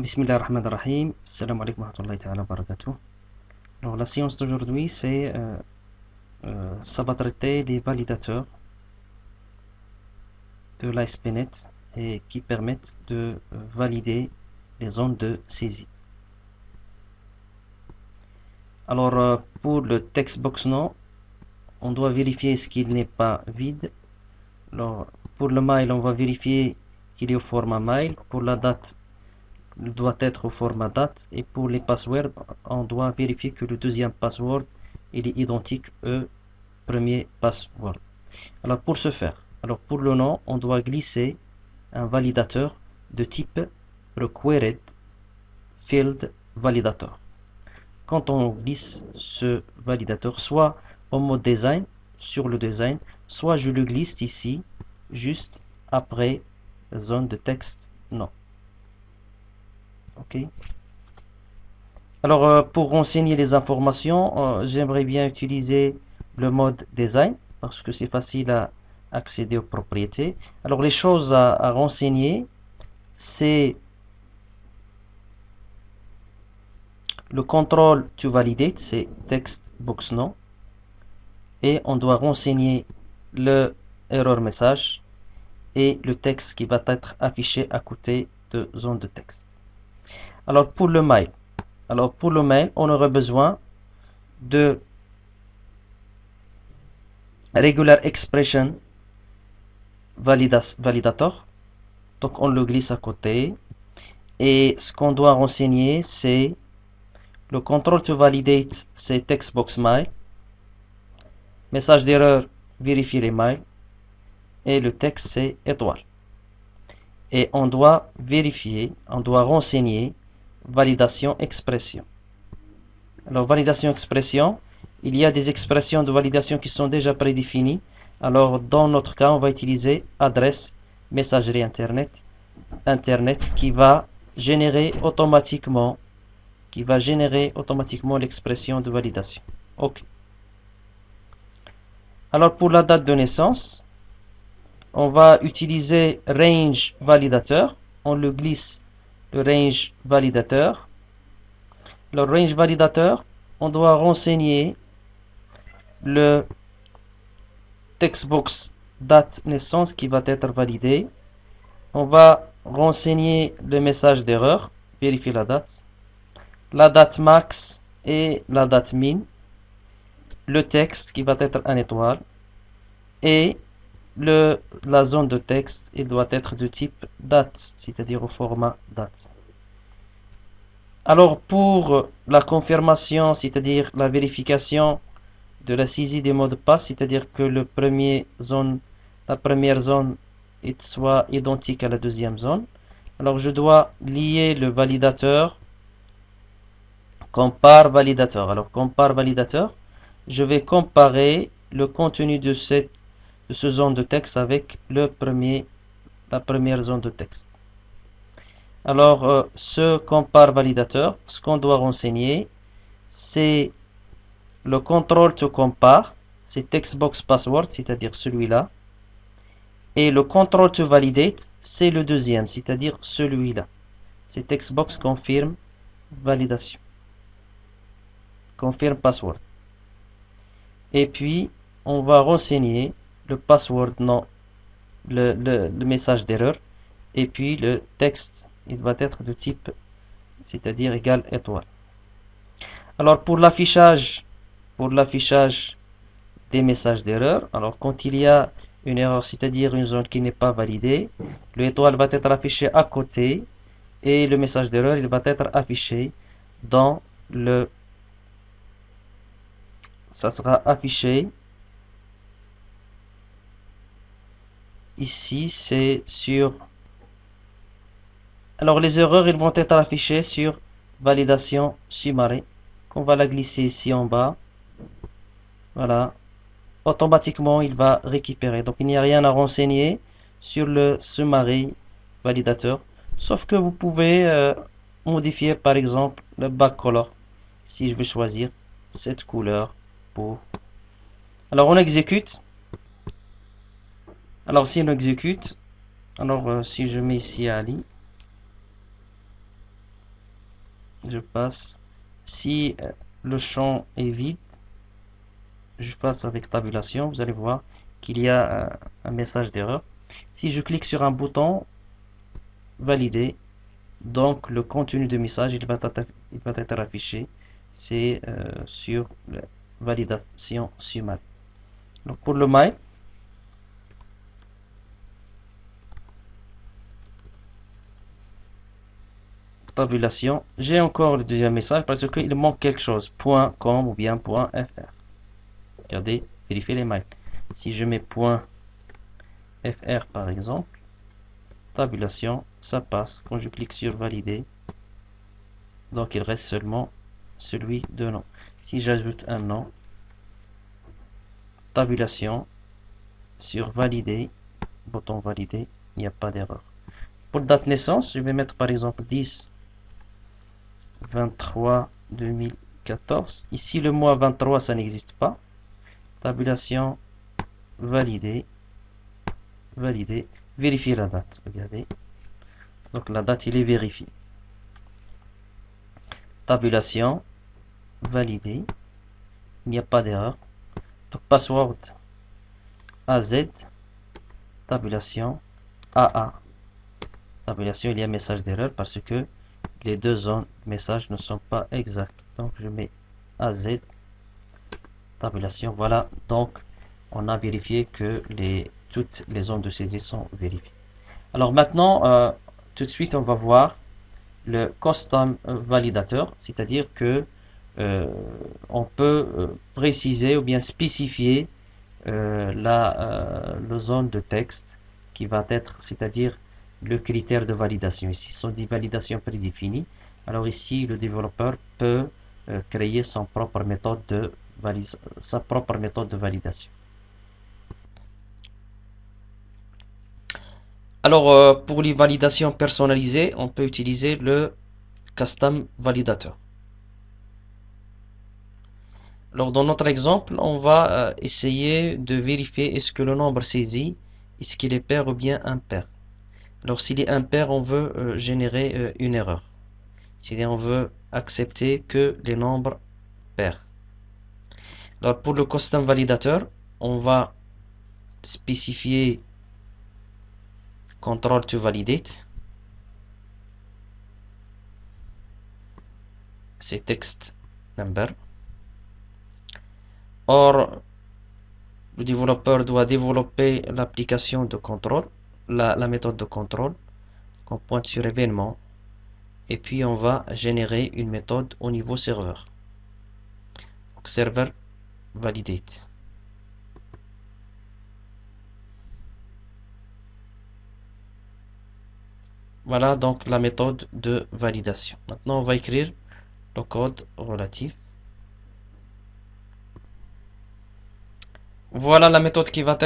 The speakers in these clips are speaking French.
Bismillahirrahmanirrahim. Assalamu alaikum wa rahmatullahi ta'ala wa barakatuh. Alors, la séance d'aujourd'hui, ça va traiter les validateurs de l'ASP.NET et qui permettent de valider les zones de saisie. Alors, pour le textbox non, on doit vérifier ce qu'il n'est pas vide. Alors, pour le mail, on va vérifier qu'il est au format mail. Pour la date, il doit être au format date, et pour les passwords on doit vérifier que le deuxième password il est identique au premier password. Alors pour ce faire, pour le nom on doit glisser un validateur de type required field validator. Quand on glisse ce validateur, soit en mode design sur le design, soit je le glisse ici juste après zone de texte non. Ok. Alors pour renseigner les informations, j'aimerais bien utiliser le mode design parce que c'est facile à accéder aux propriétés. Alors les choses à renseigner, c'est le contrôle to validate, c'est textbox non, et on doit renseigner le error message et le texte qui va être affiché à côté de zone de texte. Alors pour le mail, on aurait besoin de regular expression validator. Donc on le glisse à côté. Et ce qu'on doit renseigner, c'est le control to validate, c'est textbox mail. Message d'erreur, vérifier les mails. Et le texte, c'est étoile. Et on doit vérifier, on doit renseigner validation expression. Alors validation expression, il y a des expressions de validation qui sont déjà prédéfinies. Alors dans notre cas, on va utiliser adresse messagerie internet qui va générer automatiquement l'expression de validation. Ok. Alors pour la date de naissance, on va utiliser range validateur. On le glisse le range validateur. Le range validateur, on doit renseigner le textbox date naissance qui va être validé. On va renseigner le message d'erreur, vérifier la date max et la date min, le texte qui va être en étoile, et la zone de texte, il doit être de type date, c'est-à-dire au format date. Alors pour la confirmation, c'est-à-dire la vérification de la saisie des mots de passe, c'est-à-dire que la première zone soit identique à la deuxième zone, alors je dois lier le validateur compare validateur. Alors compare validateur, je vais comparer le contenu de ce zone de texte avec la première zone de texte. Alors, ce compare validateur, ce qu'on doit renseigner, c'est le control to compare, c'est textbox password, c'est-à-dire celui-là. Et le control to validate, c'est le deuxième, c'est-à-dire celui-là. C'est textbox confirm validation. Confirm password. Et puis, on va renseigner le password non, le message d'erreur. Et puis, le texte, il va être de type, c'est-à-dire égal étoile. Alors, pour l'affichage des messages d'erreur, alors quand il y a une erreur, c'est-à-dire une zone qui n'est pas validée, l'étoile va être affiché à côté et le message d'erreur il va être affiché dans ça sera affiché ici, c'est sur. Alors les erreurs ils vont être affichées sur validation summary, qu'on va la glisser ici en bas. Voilà. Automatiquement il va récupérer, donc il n'y a rien à renseigner sur le summary validateur, sauf que vous pouvez modifier par exemple le backcolor si je vais choisir cette couleur pour. Alors on exécute. Alors si on exécute, alors si je mets ici Ali, je passe. Si le champ est vide, je passe avec tabulation. Vous allez voir qu'il y a un message d'erreur. Si je clique sur un bouton valider, donc le contenu du message il va être affiché. C'est sur la validation sur mail. Donc pour le mail, tabulation, j'ai encore le deuxième message parce qu'il manque quelque chose. .com ou bien .fr. Regardez, vérifiez les mails. Si je mets .fr par exemple, tabulation, ça passe. Quand je clique sur valider, donc il reste seulement celui de nom. Si j'ajoute un nom, tabulation, sur valider, bouton valider, il n'y a pas d'erreur. Pour date naissance, je vais mettre par exemple 10 23 2014. Ici le mois 23 ça n'existe pas. Tabulation, valider, valider, vérifier la date. Regardez. Donc la date il est vérifié. Tabulation, valider, il n'y a pas d'erreur. Donc password AZ, tabulation AA. Tabulation, il y a un message d'erreur parce que les deux zones messages ne sont pas exacts. Donc je mets AZ, tabulation. Voilà, donc on a vérifié que toutes les zones de saisie sont vérifiées. Alors maintenant, tout de suite, on va voir le custom validateur, c'est-à-dire que on peut préciser ou bien spécifier la zone de texte qui va être, c'est-à-dire le critère de validation. Ici, ce sont des validations prédéfinies. Alors ici, le développeur peut créer sa propre méthode de validation. Alors, pour les validations personnalisées, on peut utiliser le custom validateur. Alors, dans notre exemple, on va essayer de vérifier est-ce que le nombre saisi, est-ce qu'il est pair ou bien impair. Alors, s'il est impair, on veut générer une erreur. C'est-à-dire, on veut accepter que les nombres pairs. Alors, pour le custom validateur, on va spécifier control to validate. C'est text number. Or, le développeur doit développer l'application de contrôle, la méthode de contrôle. On pointe sur événement et puis on va générer une méthode au niveau serveur. Donc, server validate. Voilà donc la méthode de validation. Maintenant, on va écrire le code relatif. Voilà la méthode qui va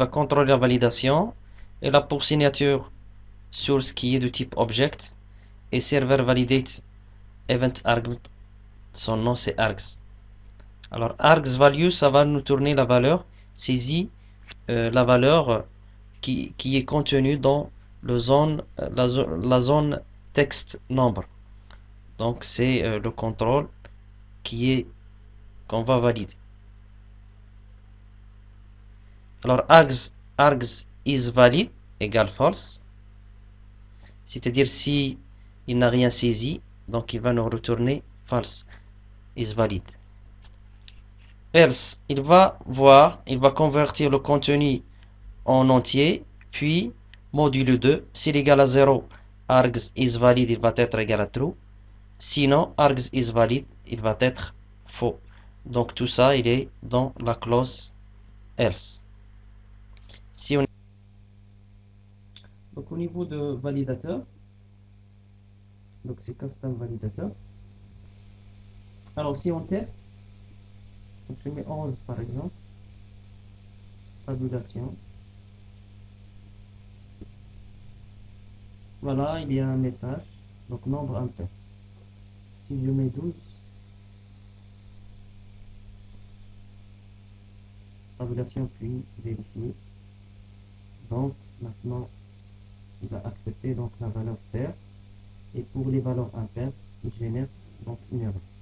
contrôler la validation. Elle a pour signature source qui est de type object et server validate event args. Son nom c'est args. Alors args value, ça va nous tourner la valeur saisie, la valeur qui est contenue dans la zone texte nombre. Donc c'est le contrôle qu'on va valider. Alors args is valid égale false. C'est-à-dire si il n'a rien saisi, donc il va nous retourner false is valid. Else, il va convertir le contenu en entier, puis module 2, s'il est égal à 0, args is valid, il va être égal à true. Sinon, args is valid, il va être faux. Donc tout ça, il est dans la clause else. Donc au niveau de validateur, donc c'est custom validateur. Alors si on teste, donc je mets 11 par exemple, tabulation. Voilà, il y a un message, donc nombre impair. Si je mets 12, tabulation puis vérifier. Donc maintenant il va accepter donc la valeur paire. Et pour les valeurs impaires, il génère donc une erreur.